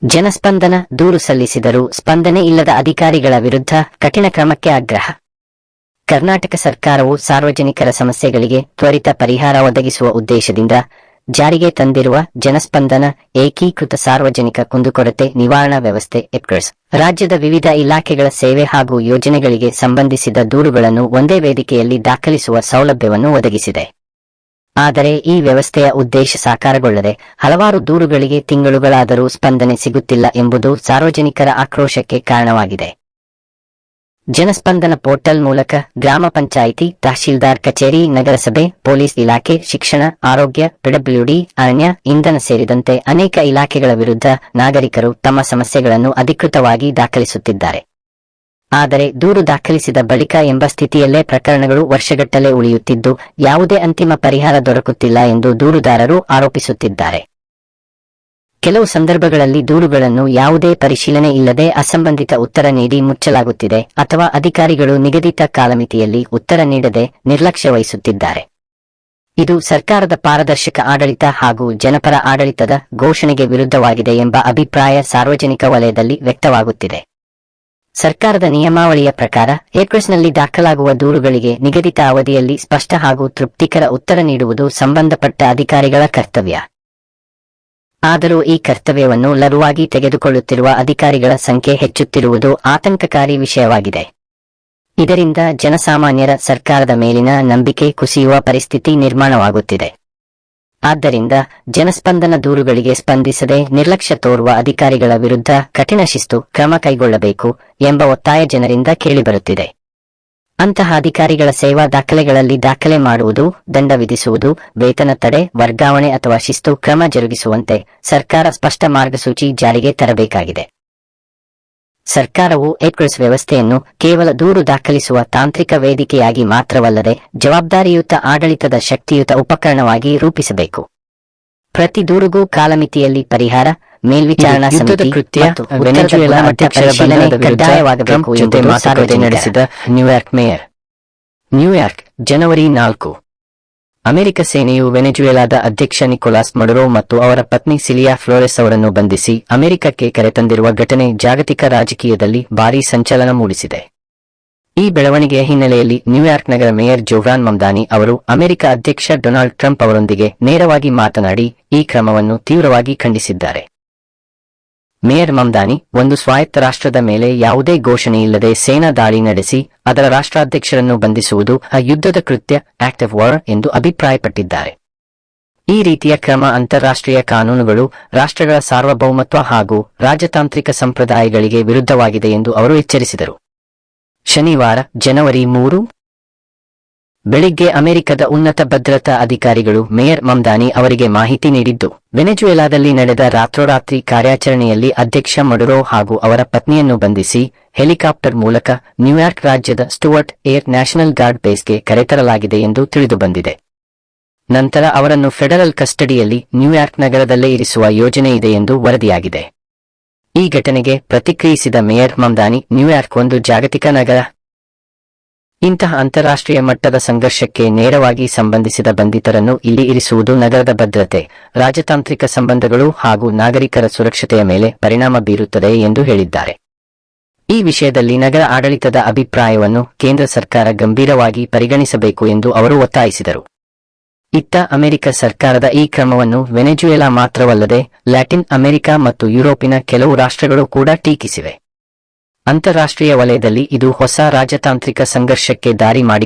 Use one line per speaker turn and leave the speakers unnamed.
ಜನಸ್ಪಂದನ ದೂರು ಸಲ್ಲಿಸಿದರೂ ಸ್ಪಂದನೆ ಇಲ್ಲದ ಅಧಿಕಾರಿಗಳ ವಿರುದ್ಧ ಕಠಿಣ ಕ್ರಮಕ್ಕೆ ಆಗ್ರಹ. ಕರ್ನಾಟಕ ಸರ್ಕಾರವು ಸಾರ್ವಜನಿಕರ ಸಮಸ್ಯೆಗಳಿಗೆ ತ್ವರಿತ ಪರಿಹಾರ ಒದಗಿಸುವ ಉದ್ದೇಶದಿಂದ ಜಾರಿಗೆ ತಂದಿರುವ ಜನಸ್ಪಂದನ ಏಕೀಕೃತ ಸಾರ್ವಜನಿಕ ಕುಂದುಕೊರತೆ ನಿವಾರಣಾ ವ್ಯವಸ್ಥೆ ಎಪ್ಕರ್ಸ್ ರಾಜ್ಯದ ವಿವಿಧ ಇಲಾಖೆಗಳ ಸೇವೆ ಹಾಗೂ ಯೋಜನೆಗಳಿಗೆ ಸಂಬಂಧಿಸಿದ ದೂರುಗಳನ್ನು ಒಂದೇ ವೇದಿಕೆಯಲ್ಲಿ ದಾಖಲಿಸುವ ಸೌಲಭ್ಯವನ್ನು ಒದಗಿಸಿದೆ. ಆದರೆ ಈ ವ್ಯವಸ್ಥೆಯ ಉದ್ದೇಶ ಸಾಕಾರಗೊಳ್ಳದೆ ಹಲವಾರು ದೂರುಗಳಿಗೆ ತಿಂಗಳುಗಳಾದರೂ ಸ್ಪಂದನೆ ಸಿಗುತ್ತಿಲ್ಲ ಎಂಬುದು ಸಾರ್ವಜನಿಕರ ಆಕ್ರೋಶಕ್ಕೆ ಕಾರಣವಾಗಿದೆ. ಜನಸ್ಪಂದನ ಪೋರ್ಟಲ್ ಮೂಲಕ ಗ್ರಾಮ ಪಂಚಾಯಿತಿ, ತಹಶೀಲ್ದಾರ್ ಕಚೇರಿ, ನಗರಸಭೆ, ಪೊಲೀಸ್ ಇಲಾಖೆ, ಶಿಕ್ಷಣ, ಆರೋಗ್ಯ, ಪಿಡಬ್ಲ್ಯೂಡಿ, ಅರಣ್ಯ, ಇಂಧನ ಸೇರಿದಂತೆ ಅನೇಕ ಇಲಾಖೆಗಳ ವಿರುದ್ಧ ನಾಗರಿಕರು ತಮ್ಮ ಸಮಸ್ಯೆಗಳನ್ನು ಅಧಿಕೃತವಾಗಿ ದಾಖಲಿಸುತ್ತಿದ್ದಾರೆ. ಆದರೆ ದೂರು ದಾಖಲಿಸಿದ ಬಳಿಕ ಎಂಬ ಸ್ಥಿತಿಯಲ್ಲೇ ಪ್ರಕರಣಗಳು ವರ್ಷಗಟ್ಟಲೆ ಉಳಿಯುತ್ತಿದ್ದು ಯಾವುದೇ ಅಂತಿಮ ಪರಿಹಾರ ದೊರಕುತ್ತಿಲ್ಲ ಎಂದು ದೂರುದಾರರು ಆರೋಪಿಸುತ್ತಿದ್ದಾರೆ. ಕೆಲವು ಸಂದರ್ಭಗಳಲ್ಲಿ ದೂರುಗಳನ್ನು ಯಾವುದೇ ಪರಿಶೀಲನೆ ಇಲ್ಲದೆ ಅಸಂಬಂಧಿತ ಉತ್ತರ ನೀಡಿ ಮುಚ್ಚಲಾಗುತ್ತಿದೆ ಅಥವಾ ಅಧಿಕಾರಿಗಳು ನಿಗದಿತ ಕಾಲಮಿತಿಯಲ್ಲಿ ಉತ್ತರ ನೀಡದೆ ನಿರ್ಲಕ್ಷ್ಯ ವಹಿಸುತ್ತಿದ್ದಾರೆ. ಇದು ಸರ್ಕಾರದ ಪಾರದರ್ಶಕ ಆಡಳಿತ ಹಾಗೂ ಜನಪರ ಆಡಳಿತದ ಘೋಷಣೆಗೆ ವಿರುದ್ಧವಾಗಿದೆ ಎಂಬ ಅಭಿಪ್ರಾಯ ಸಾರ್ವಜನಿಕ ವಲಯದಲ್ಲಿ ವ್ಯಕ್ತವಾಗುತ್ತಿದೆ. ಸರ್ಕಾರದ ನಿಯಮಾವಳಿಯ ಪ್ರಕಾರ ಏಪ್ರಿಲ್ನಲ್ಲಿ ದಾಖಲಾಗುವ ದೂರುಗಳಿಗೆ ನಿಗದಿತ ಅವಧಿಯಲ್ಲಿ ಸ್ಪಷ್ಟ ಹಾಗೂ ತೃಪ್ತಿಕರ ಉತ್ತರ ನೀಡುವುದು ಸಂಬಂಧಪಟ್ಟ ಅಧಿಕಾರಿಗಳ ಕರ್ತವ್ಯ. ಆದರೂ ಈ ಕರ್ತವ್ಯವನ್ನು ಲಘುವಾಗಿ ತೆಗೆದುಕೊಳ್ಳುತ್ತಿರುವ ಅಧಿಕಾರಿಗಳ ಸಂಖ್ಯೆ ಹೆಚ್ಚುತ್ತಿರುವುದು ಆತಂಕಕಾರಿ ವಿಷಯವಾಗಿದೆ. ಇದರಿಂದ ಜನಸಾಮಾನ್ಯರ ಸರ್ಕಾರದ ಮೇಲಿನ ನಂಬಿಕೆ ಕುಸಿಯುವ ಪರಿಸ್ಥಿತಿ ನಿರ್ಮಾಣವಾಗುತ್ತಿದೆ. ಆದ್ದರಿಂದ ಜನಸ್ಪಂದನ ದೂರುಗಳಿಗೆ ಸ್ಪಂದಿಸದೆ ನಿರ್ಲಕ್ಷ್ಯ ತೋರುವ ಅಧಿಕಾರಿಗಳ ವಿರುದ್ಧ ಕಠಿಣ ಶಿಸ್ತು ಕ್ರಮ ಕೈಗೊಳ್ಳಬೇಕು ಎಂಬ ಒತ್ತಾಯ ಜನರಿಂದ ಕೇಳಿಬರುತ್ತಿದೆ. ಅಂತಹ ಅಧಿಕಾರಿಗಳ ಸೇವಾ ದಾಖಲೆಗಳಲ್ಲಿ ದಾಖಲೆ ಮಾಡುವುದು, ದಂಡ ವಿಧಿಸುವುದು, ವೇತನ ತಡೆ, ವರ್ಗಾವಣೆ ಅಥವಾ ಶಿಸ್ತು ಕ್ರಮ ಜರುಗಿಸುವಂತೆ ಸರ್ಕಾರ ಸ್ಪಷ್ಟ ಮಾರ್ಗಸೂಚಿ ಜಾರಿಗೆ ತರಬೇಕಾಗಿದೆ. ಸರ್ಕಾರವು ಏಪ್ರಿಲ್ಸ್ ವ್ಯವಸ್ಥೆಯನ್ನು ಕೇವಲ ದೂರು ದಾಖಲಿಸುವ ತಾಂತ್ರಿಕ ವೇದಿಕೆಯಾಗಿ ಮಾತ್ರವಲ್ಲದೆ ಜವಾಬ್ದಾರಿಯುತ ಆಡಳಿತದ ಶಕ್ತಿಯುತ ಉಪಕರಣವಾಗಿ ರೂಪಿಸಬೇಕು. ಪ್ರತಿ ದೂರಿಗೂ ಕಾಲಮಿತಿಯಲ್ಲಿ ಪರಿಹಾರ, ಮೇಲ್ವಿಚಾರಣಾ ಸಮಿತಿ ಮತ್ತು ವೆನೆಜುವೆಲಾ ಪರಿಶೀಲನೆ ಕಡ್ಡಾಯವಾಗಬೇಕು ಎಂದು ಮಾತುಕತೆ ನಡೆಸಿದ ನ್ಯೂಯಾರ್ಕ್ ಮೇಯರ್. ನ್ಯೂಯಾರ್ಕ್, ಜನವರಿ 4. ಅಮೆರಿಕ ಸೇನೆಯು ವೆನೆಜುವೆಲಾದ ಅಧ್ಯಕ್ಷ ನಿಕೋಲಾಸ್ ಮಡುರೋ ಮತ್ತು ಅವರ ಪತ್ನಿ ಸಿಲಿಯಾ ಫ್ಲೋರೆಸ್ ಅವರನ್ನು ಬಂಧಿಸಿ ಅಮೆರಿಕಕ್ಕೆ ಕರೆತಂದಿರುವ ಘಟನೆ ಜಾಗತಿಕ ರಾಜಕೀಯದಲ್ಲಿ ಭಾರೀ ಸಂಚಲನ ಮೂಡಿಸಿದೆ. ಈ ಬೆಳವಣಿಗೆಯ ಹಿನ್ನೆಲೆಯಲ್ಲಿ ನ್ಯೂಯಾರ್ಕ್ ನಗರ ಮೇಯರ್ ಜೋವ್ರಾನ್ ಮಮ್ದಾನಿ ಅವರು ಅಮೆರಿಕ ಅಧ್ಯಕ್ಷ ಡೊನಾಲ್ಡ್ ಟ್ರಂಪ್ ಅವರೊಂದಿಗೆ ನೇರವಾಗಿ ಮಾತನಾಡಿ ಈ ಕ್ರಮವನ್ನು ತೀವ್ರವಾಗಿ ಖಂಡಿಸಿದ್ದಾರೆ. ಮೇಯರ್ ಮಮ್ದಾನಿ, ಒಂದು ಸ್ವಾಯತ್ತ ರಾಷ್ಟ್ರದ ಮೇಲೆ ಯಾವುದೇ ಘೋಷಣೆಯಿಲ್ಲದೆ ಸೇನಾ ದಾಳಿ ನಡೆಸಿ ಅದರ ರಾಷ್ಟ್ರಾಧ್ಯಕ್ಷರನ್ನು ಬಂಧಿಸುವುದು ಯುದ್ಧದ ಕೃತ್ಯ, ಆಕ್ಟ್ ಆಫ್ ವಾರ್ ಎಂದು ಅಭಿಪ್ರಾಯಪಟ್ಟಿದ್ದಾರೆ. ಈ ರೀತಿಯ ಕ್ರಮ ಅಂತಾರಾಷ್ಟ್ರೀಯ ಕಾನೂನುಗಳು, ರಾಷ್ಟ್ರಗಳ ಸಾರ್ವಭೌಮತ್ವ ಹಾಗೂ ರಾಜತಾಂತ್ರಿಕ ಸಂಪ್ರದಾಯಗಳಿಗೆ ವಿರುದ್ಧವಾಗಿದೆ ಎಂದು ಅವರು ಎಚ್ಚರಿಸಿದರು. ಶನಿವಾರ, ಜನವರಿ 3 ಬೆಳಿಗ್ಗೆ ಅಮೆರಿಕದ ಉನ್ನತ ಭದ್ರತಾ ಅಧಿಕಾರಿಗಳು ಮೇಯರ್ ಮಮ್ದಾನಿ ಅವರಿಗೆ ಮಾಹಿತಿ ನೀಡಿದ್ದು, ವೆನೆಜುವೆಲಾದಲ್ಲಿ ನಡೆದ ರಾತ್ರೋರಾತ್ರಿ ಕಾರ್ಯಾಚರಣೆಯಲ್ಲಿ ಅಧ್ಯಕ್ಷ ಮಡುರೋ ಹಾಗೂ ಅವರ ಪತ್ನಿಯನ್ನು ಬಂಧಿಸಿ ಹೆಲಿಕಾಪ್ಟರ್ ಮೂಲಕ ನ್ಯೂಯಾರ್ಕ್ ರಾಜ್ಯದ ಸ್ಟುವರ್ಟ್ ಏರ್ ನ್ಯಾಷನಲ್ ಗಾರ್ಡ್ ಬೇಸ್ಗೆ ಕರೆತರಲಾಗಿದೆ ಎಂದು ತಿಳಿದುಬಂದಿದೆ. ನಂತರ ಅವರನ್ನು ಫೆಡರಲ್ ಕಸ್ಟಡಿಯಲ್ಲಿ ನ್ಯೂಯಾರ್ಕ್ ನಗರದಲ್ಲೇ ಇರಿಸುವ ಯೋಜನೆ ಇದೆ ಎಂದು ವರದಿಯಾಗಿದೆ. ಈ ಘಟನೆಗೆ ಪ್ರತಿಕ್ರಿಯಿಸಿದ ಮೇಯರ್ ಮಮ್ದಾನಿ, ನ್ಯೂಯಾರ್ಕ್ ಒಂದು ಜಾಗತಿಕ ನಗರ. ಇಂತಹ ಅಂತಾರಾಷ್ಟ್ರೀಯ ಮಟ್ಟದ ಸಂಘರ್ಷಕ್ಕೆ ನೇರವಾಗಿ ಸಂಬಂಧಿಸಿದ ಬಂಧಿತರನ್ನು ಇಲ್ಲಿ ಇರಿಸುವುದು ನಗರದ ಭದ್ರತೆ, ರಾಜತಾಂತ್ರಿಕ ಸಂಬಂಧಗಳು ಹಾಗೂ ನಾಗರಿಕರ ಸುರಕ್ಷತೆಯ ಮೇಲೆ ಪರಿಣಾಮ ಬೀರುತ್ತದೆ ಎಂದು ಹೇಳಿದ್ದಾರೆ. ಈ ವಿಷಯದಲ್ಲಿ ನಗರ ಆಡಳಿತದ ಅಭಿಪ್ರಾಯವನ್ನು ಕೇಂದ್ರ ಸರ್ಕಾರ ಗಂಭೀರವಾಗಿ ಪರಿಗಣಿಸಬೇಕು ಎಂದು ಅವರು ಒತ್ತಾಯಿಸಿದರು. ಇತ್ತ ಅಮೆರಿಕ ಸರ್ಕಾರದ ಈ ಕ್ರಮವನ್ನು ವೆನೆಜುವೆಲಾ ಮಾತ್ರವಲ್ಲದೆ ಲ್ಯಾಟಿನ್ ಅಮೆರಿಕ ಮತ್ತು ಯುರೋಪಿನ ಕೆಲವು ರಾಷ್ಟ್ರಗಳು ಕೂಡ ಟೀಕಿಸಿವೆ. ಅಂತಾರಾಷ್ಟ್ರೀಯ ವಲಯದಲ್ಲಿ ಇದು ಹೊಸ ರಾಜತಾಂತ್ರಿಕ ಸಂಘರ್ಷಕ್ಕೆ ದಾರಿ ಮಾಡಿ